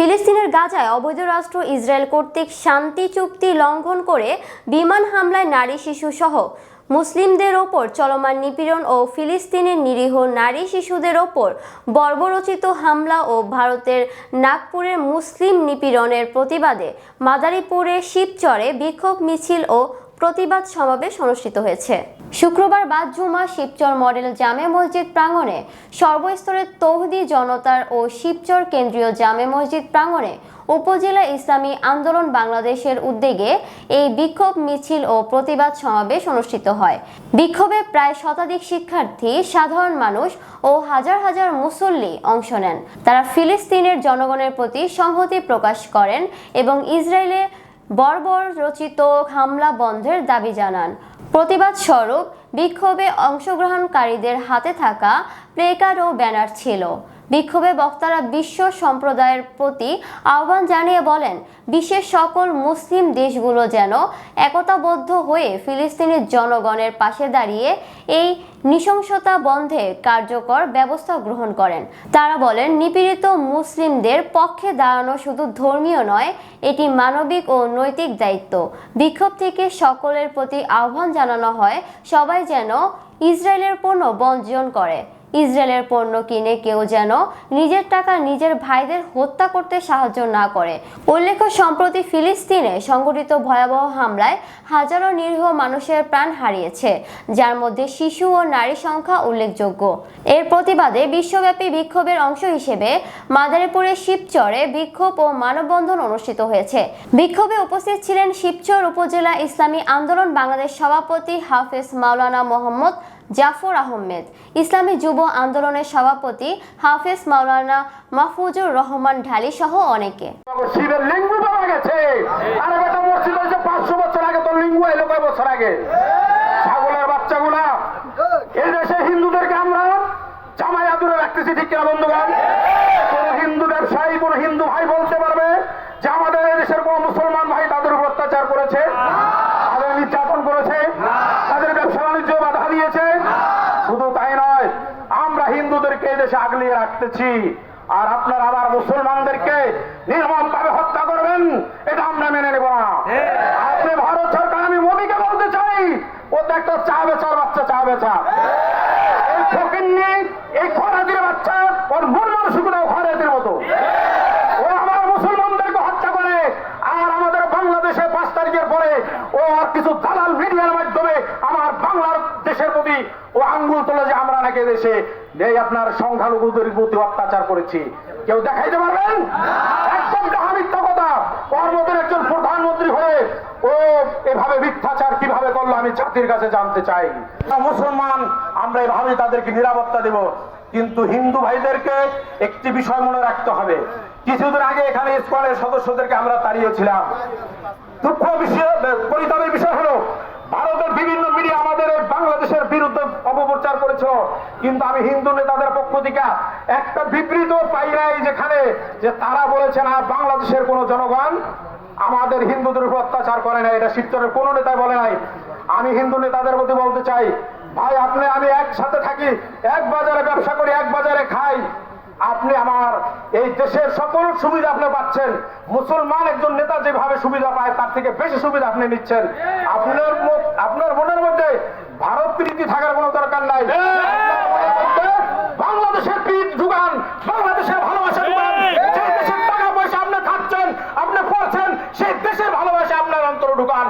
ফিলিস্তিনের গাজায় অবৈধ রাষ্ট্র ইসরায়েল কর্তৃক শান্তি চুক্তি লঙ্ঘন করে বিমান হামলায় নারী শিশু সহ মুসলিমদের ওপর চলমান নিপীড়ন ও ফিলিস্তিনের নিরীহ নারী শিশুদের ওপর বর্বরচিত হামলা ও ভারতের নাগপুরের মুসলিম নিপীড়নের প্রতিবাদে মাদারীপুরের শিবচরে বিক্ষোভ মিছিল ও প্রতিবাদ সমাবেশ অনুষ্ঠিত হয়েছে। শুক্রবার বাদ জুমা শিবচর মডেল জামে মসজিদ প্রাঙ্গণে সর্বস্তরের তৌহিদি জনতার ও শিবচর কেন্দ্রীয় জামে মসজিদ প্রাঙ্গণে উপজেলা ইসলামী আন্দোলন বাংলাদেশের উদ্যোগে এই বিক্ষোভ মিছিল ও প্রতিবাদ সমাবেশ অনুষ্ঠিত হয়। বিক্ষোভে প্রায় শতাধিক শিক্ষার্থী, সাধারণ মানুষ ও হাজার হাজার মুসল্লি অংশ নেন। তারা ফিলিস্তিনের জনগণের প্রতি সংহতি প্রকাশ করেন এবং ইসরায়েলে বর্বর রচিত হামলা বন্ধের দাবি জানান। প্রতিবাদ স্বরূপ বিক্ষোভে অংশগ্রহণকারীদের হাতে থাকা প্লেকার্ড ও ব্যানার ছিল। বিক্ষোভে বক্তারা বিশ্ব সম্প্রদায়ের প্রতি আহ্বান জানিয়ে বলেন, বিশ্বের সকল মুসলিম দেশগুলো যেন একতাবদ্ধ হয়ে ফিলিস্তিনের জনগণের পাশে দাঁড়িয়ে এই নৃশংসতা বন্ধে কার্যকর ব্যবস্থা গ্রহণ করেন। তারা বলেন, নিপীড়িত মুসলিমদের পক্ষে দাঁড়ানো শুধু ধর্মীয় নয়, এটি মানবিক ও নৈতিক দায়িত্ব। বিক্ষোভ থেকে সকলের প্রতি আহ্বান জানানো হয়, সবাই যেন ইসরায়েলের পণ্য বর্জন করে। ইসরায়েলের পণ্য কিনে কেউ যেন নিজের টাকা নিজের ভাইদের হত্যা করতে সাহায্য না করে। উল্লেখ্য, সম্প্রতি ফিলিস্তিনে সংঘটিত ভয়াবহ হামলায় হাজারো নিরীহ মানুষের প্রাণ হারিয়েছে, যার মধ্যে শিশু ও নারী সংখ্যা উল্লেখযোগ্য। এর প্রতিবাদে বিশ্বব্যাপী বিক্ষোভের অংশ হিসেবে মাদারীপুরের শিবচরে বিক্ষোভ ও মানববন্ধন অনুষ্ঠিত হয়েছে। বিক্ষোভে উপস্থিত ছিলেন শিবচর উপজেলা ইসলামী আন্দোলন বাংলাদেশ সভাপতি হাফেজ মাওলানা মোহাম্মদ জাফর আহমেদ, ইসলামী যুব আন্দোলনের সভাপতি হাফেজ মাওলানা মাহফুজুর রহমান ঢালি সহ অনেকে। শিবের লিঙ্গ পাওয়া গেছে, আর একটা মসজিদ হয়েছে 500 বছর আগে, তো লিঙ্গ এলো কয় বছর আগে? ছাগলের বাচ্চাগুলা এই দেশে হিন্দুদেরকে আমরা জামায়া দূরে রাখতেছি, ঠিক কিনা বন্ধুগণ? কোন হিন্দু ব্যবসায়ী, কোন হিন্দু ভাই বলতে পারবে যে আমাদের এই দেশের কোন মুসলমান ভাই তাদের উপর অত্যাচার করেছে, তাদের নির্যাতন করেছে, তাদের ব্যবসা বাণিজ্য বাধা দিয়েছে? শুধু তাই নয়, আমরা হিন্দুদেরকে এই দেশে আগলিয়ে রাখতেছি, আর আপনারা আবার মুসলমানদেরকে নির্মম ভাবে হত্যা করবেন, এটা আমরা মেনে নেব না। আপনি ভারত সরকার, আমি মোদীকে বলতে চাই, ও তো একটা চা বেচার বাচ্চা, চা বেচা। এই ফকিন্নি, এই খরাদির বাচ্চা, ওর মন মানসিকতাও খরাদির মতো। ও আমার মুসলমানদেরকে হত্যা করে, আর আমাদের বাংলাদেশে 5 তারিখের পরে ও আর কিছু দালাল মিডিয়ার মাধ্যমে আমার বাংলার দেশের প্রতি ও আঙ্গুল তোলে যে আমরা নাকি দেশে এই আপনার সংখ্যালঘুদের প্রতি অত্যাচার করেছি। কেউ দেখাইতে পারবেন? একদম মিথ্যা কথা। ওর মতন একজন প্রধানমন্ত্রী হয়ে ও এভাবে মিথ্যাচার কিভাবে করলো আমি জাতির কাছে জানতে চাই। মুসলমান আমরা এভাবে তাদেরকে নিরাপত্তা দেব, কিন্তু হিন্দু ভাইদেরকে একটি বিষয় মনে রাখতে হবে। কিছুদিন আগে এখানে স্কোয়াডের সদস্যদেরকে আমরা তাড়িয়েছিলাম। দুঃখ বিষয়, পরিতাপের বিষয় হলো ভারতের বিভিন্ন মিডিয়া আমাদের বাংলাদেশের বিরুদ্ধে অপপ্রচার করেছিল, কিন্তু আমি হিন্দু নেতাদের পক্ষ থেকে একটা বিবৃত পাই নাই যেখানে যে তারা বলেছে না বাংলাদেশের কোন জনগণ আমাদের হিন্দুদের উপর অত্যাচার করে না। এটা শিবচরের কোন নেতাই বলে নাই। আমি হিন্দু নেতাদের প্রতি বলতে চাই, ভাই আপনি আমি একসাথে থাকি, এক বাজারে ব্যবসা করি, এক বাজারে খাই, আপনি আমার এই দেশের সকল সুবিধা আপনি পাচ্ছেন। মুসলমান একজন নেতা যেভাবে সুবিধা পায় তার থেকে বেশি সুবিধা আপনি নিচ্ছেন। আপনার মনের মধ্যে ভারত প্রীতি থাকার কোনো দরকার নাই। বাংলাদেশের প্রীতি ঢুকান, বাংলাদেশের ভালোবাসা ঢুকান। যে দেশের টাকা পয়সা আপনি খাচ্ছেন, আপনি পড়ছেন, সেই দেশের ভালোবাসা আপনার অন্তরে ঢুকান।